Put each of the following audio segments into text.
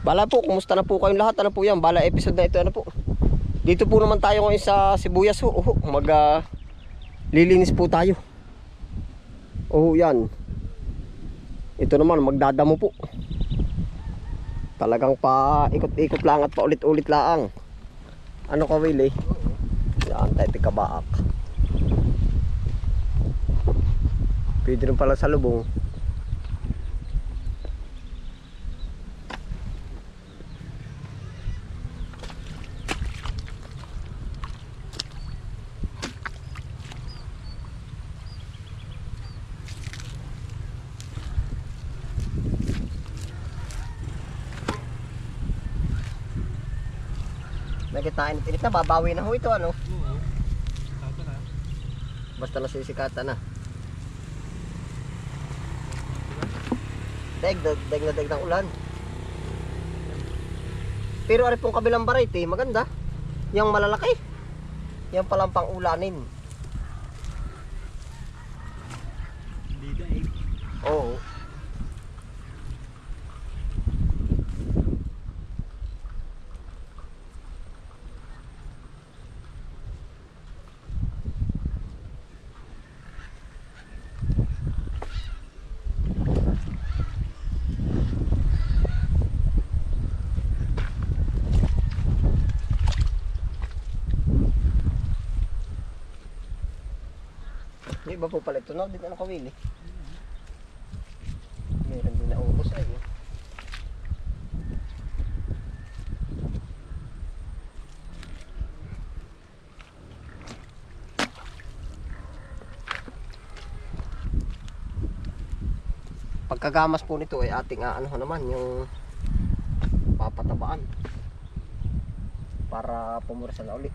Bala po, kumusta na po kayong lahat? Ano po yan? Bala episode na ito, ano po? Dito po naman tayo ngayon sa Sibuyas ho. Lilinis po tayo. Yan. Ito naman, magdadamo po. Talagang pa ikot-ikot lang at paulit-ulit lang. Ano ka, Will, eh? Yan, tayo tikabaak. Pwede rin pala sa lubong. Nakitain init na, babawi na ho ito, ano? Oo. Sikatan na. Basta nasisikatan na. Daig na daig ng ulan. Pero ari pong kabilang variety, maganda. Yung malalaki. Yan palang pang ulanin. Hindi daig. Oo. Di ba po pala ito na? Di na nakawili. Meron din na ubos ay. Pagkagamas po nito ay ating ano naman yung papatabaan para pumursa na ulit.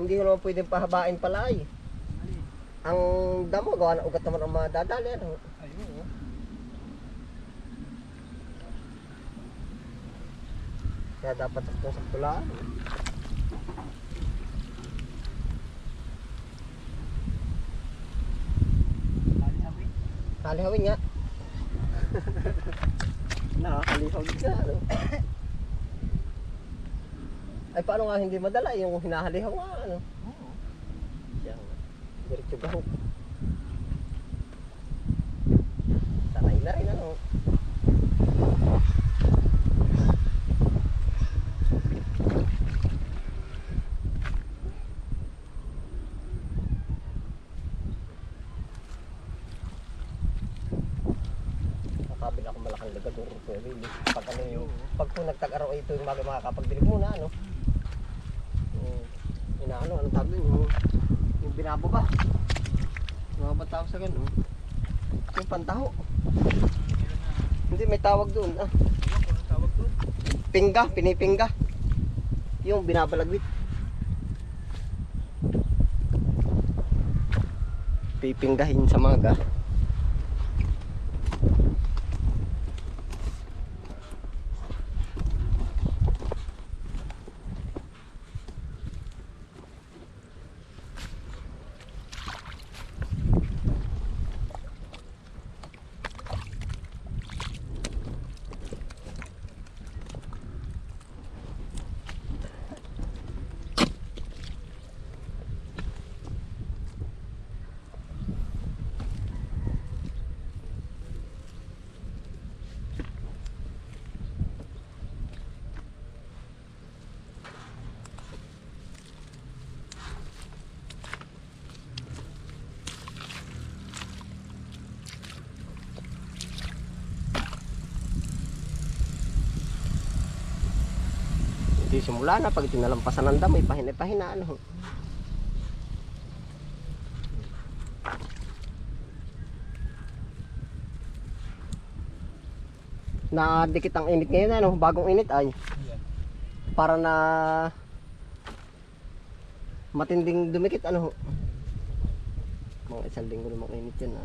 Hindi ko naman pwedeng pahabain pala ay. Ang damo, gawa na ugat naman ang madadali. Ano? Ayun. Kaya dapat sakto lang. Halihawin. Halihawin nga. Nakakalihaw ka. Ano? Ay paano nga hindi madala yung hinahalihaw nga, ano? Oo. Yan. Diretso gahok. Sanay na rin, ano? Nakabila ako malakang ligador. Pag ano yung, pag po nagtag-araw ito yung makakapagdilig muna, ano? Inaano, anong tawag doon? Yung binababa. Mga ba tawag sa ganun? Yung pantaho. Hindi, may tawag doon. Ewan ko anong tawag doon. Pingga, pinipingga. Yung binabalagwit. Pipinggahin sa maga. Di simula na pag tinalampasan ng dam, may pahina-pahina ano. Nadikit ang init ngayon, ano, bagong init ay. Yeah. Para na matinding dumikit, ano. Mga isang linggo namang init yan, ah.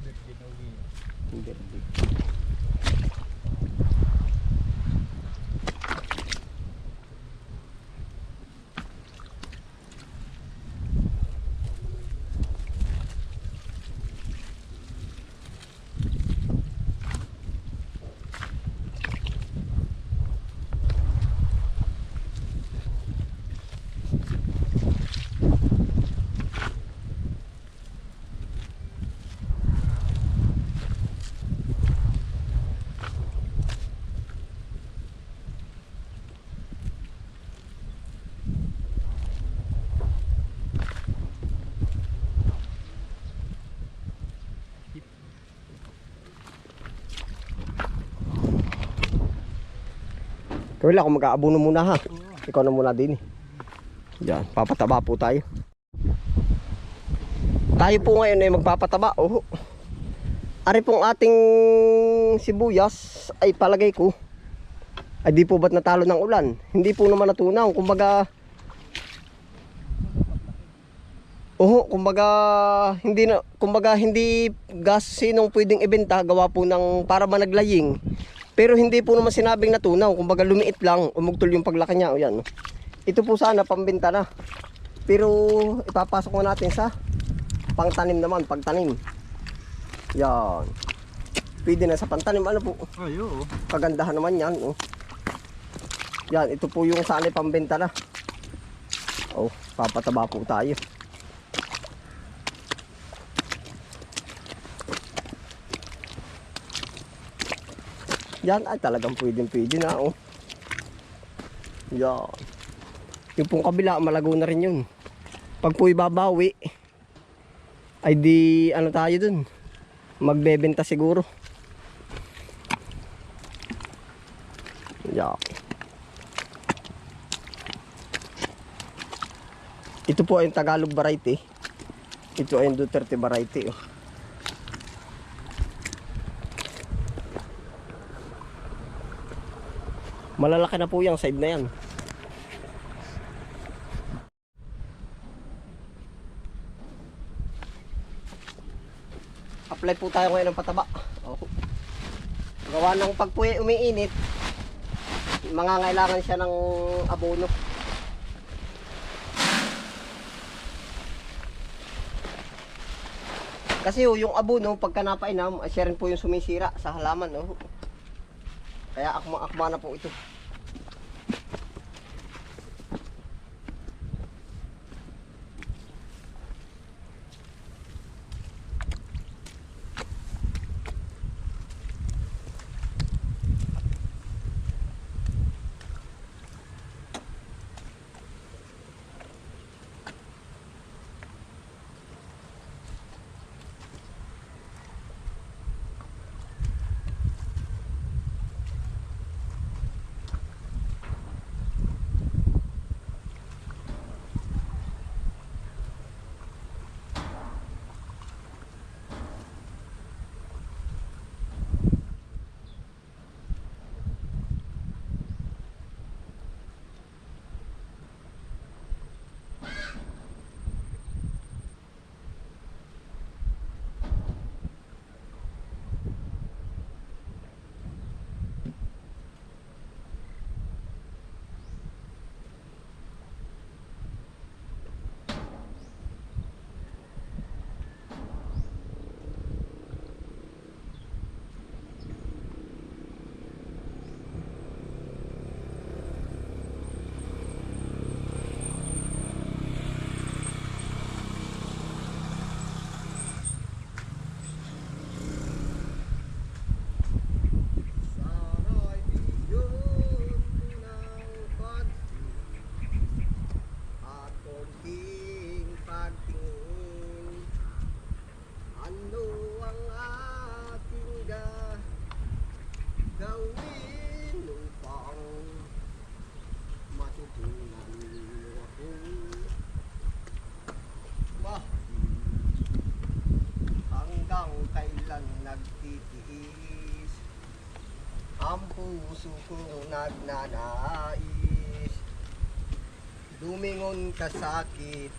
Birthday na uli. Hindi. Kaya lang, kung mag-aabuno muna ha. Ikaw na muna din eh. Yan, papataba po tayo. Tayo po ngayon ay magpapataba. Oh. Ari pong ating sibuyas ay palagay ko ay di po ba't natalo ng ulan. Hindi po naman natunaw. Kumbaga hindi gas sinong pwedeng ibenta gawa po ng para managlaying. Pero hindi po naman sinabing natunaw, kumbaga lumiit lang, umugtol yung paglaki niya. O yan. Ito po sana pambenta na. Pero ipapasok mo natin sa pangtanim naman, pagtanim. Yan. Pwede na sa pantanim, ano po. Ayo. Kagandahan naman yan. Oh. Yan, ito po yung sana pambenta na. Oh, papataba po tayo. Yan ay talagang pwede na, oh. Yan. Yung pong kabila malago na rin yun. Pag po ibabawi ay di ano tayo dun, magbebenta siguro. Yan. Ito po ay yung Tagalog variety. Ito ay yung Duterte variety, oh. Malalaki na po yung side na yan. Apply po tayo ngayon ng pataba. Oh. Gawa ng pag po umiinit, mangangailangan siya ng abono. Kasi yung abono, pagka napainam, siya rin po yung sumisira sa halaman. Oh. Kaya akma na po ito. Ang puso kong nagnanais, lumingon ka sakit,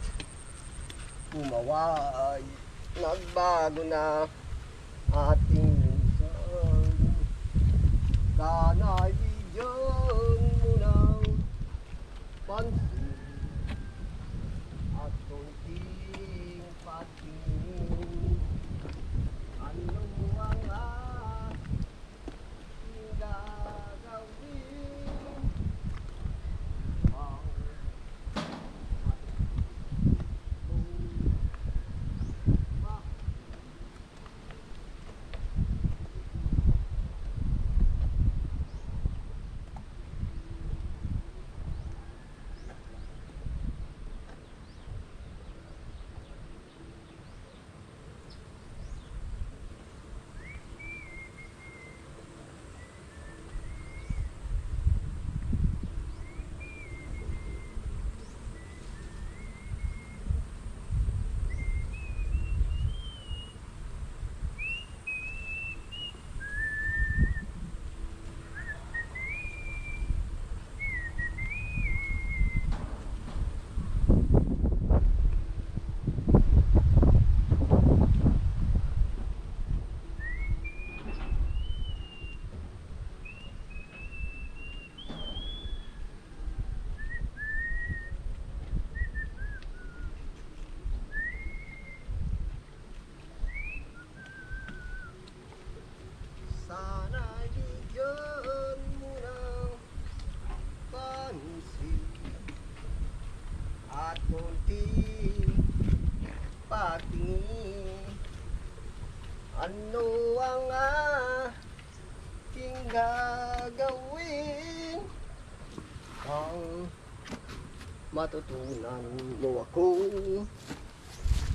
umaway, nagbago na ating minsan. Sana'y bigyan mo ng pansin at kunting patingin. Ano ang aking gagawin? Ang sana'y bigyan mo ng pansin at kunting patingin. Ano ang aking gagawin? Ang matutunan mo akong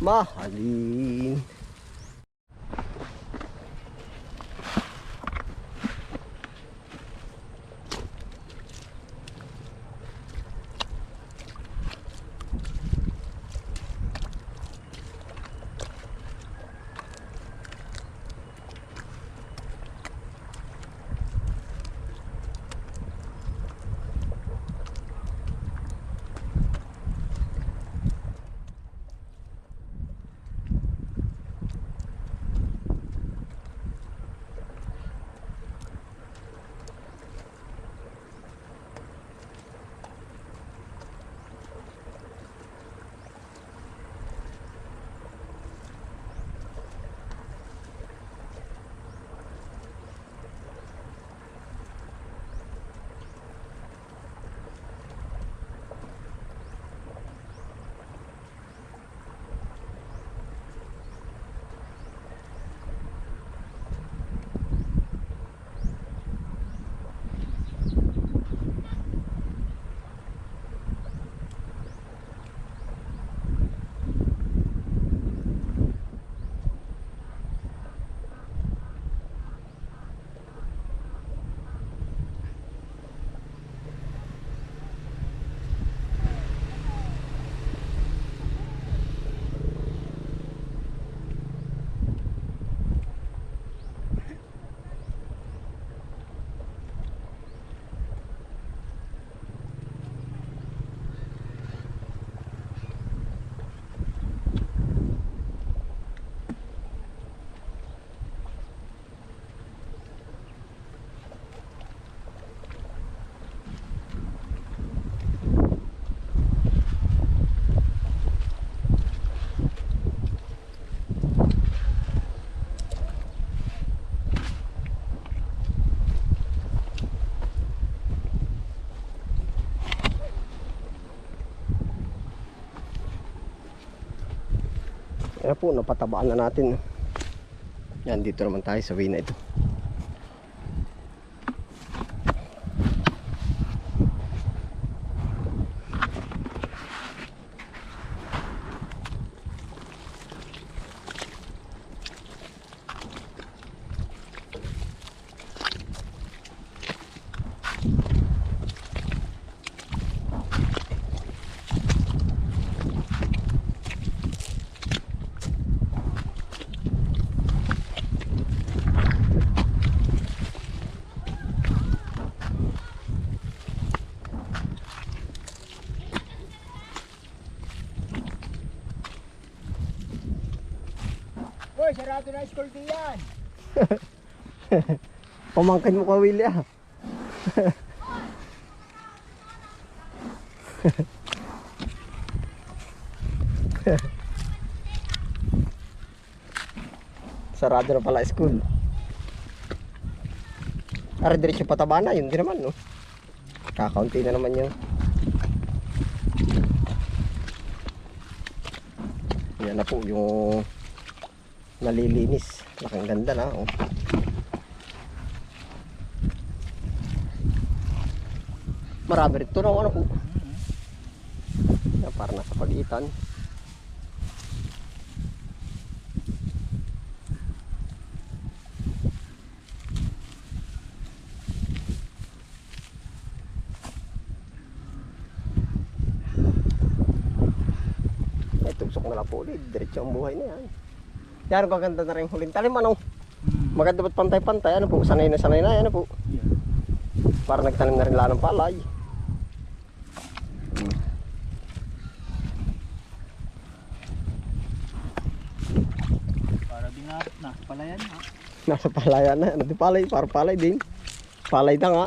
mahalin. Ayan po, napatabaan na natin. Yan, dito naman tayo sa way na ito. Uy, sarado na school diyan. Pamangkin mo ka, Willie ah. Sarado na pala school. Ara diretso pataba na, yun din naman no. Kakaunti na naman yun. Yan na po yung nalilinis. Laking ganda na oh. Marami rin ito na ano po. Yan, para nasa pagitan. Ay, tugsok na lang po ulit. Diretso ang buhay na yan. Yan, kaganda na rin huling talim ano. Maganda ba't pantay-pantay. Ano po, sanay na yan. Ano po. Para nagtanim na rin lang ng palay. Para din na palayan ha. Nasa palayan na. Ano di palay? Para palay din. Palay na nga.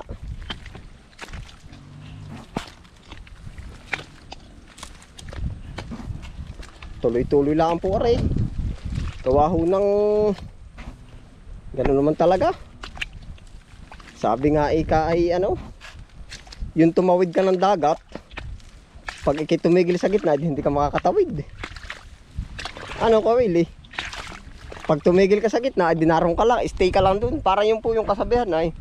Tuloy-tuloy lang po aray. Kawaho ng gano'n naman talaga. Sabi nga ika ay ano, yung tumawid ka ng dagat, pag ikitumigil sa gitna, hindi ka makakatawid. Ano ka, Willie? Pag tumigil ka sa gitna, dinarong ka lang, stay ka lang dun. Para yun po yung kasabihan ay,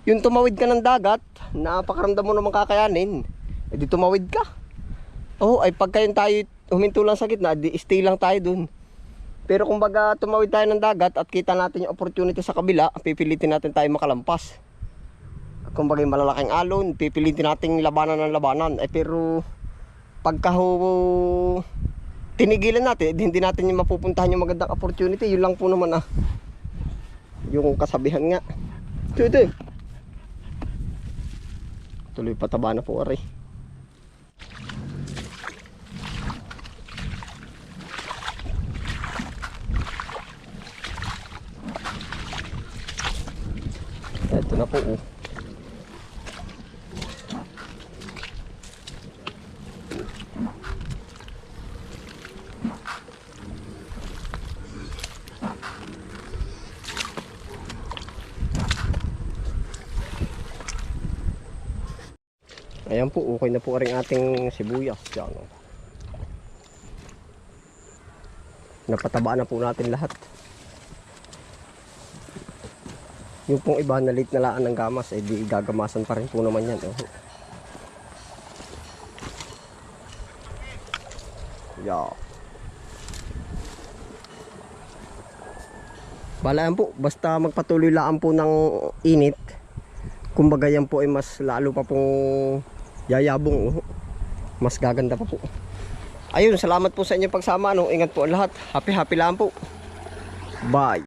yung tumawid ka ng dagat, napakaramdam mo naman kakayanin, edi tumawid ka. Oh, ay pagka yun tayo huminto lang sa gitna, di stay lang tayo dun. Pero kung baga tumawid tayo ng dagat at kita natin yung opportunity sa kabila, pipilitin natin tayo makalampas. Kung bagay malalaking alon, pipilitin natin labanan ng labanan. Pero pagka tinigilan natin, hindi natin yung mapupuntahan yung magandang opportunity. Yun lang po naman yung kasabihan nga. Ito. Tuloy pataba na po aray. Ito na po oh. Ayan po, okay na po rin ating sibuyas. Diyan, oh. Napatabaan na po natin lahat. Yung pong iba na late na laan ng gamas, eh di gagamasan pa rin po naman yan. Oh. Yeah. Balaan po, basta magpatuloy laan po ng init. Kumbaga yan po ay mas lalo pa pong yayabong. Oh. Mas gaganda pa po. Ayun, salamat po sa inyong pagsama. No? Ingat po ang lahat. Happy lang po. Bye.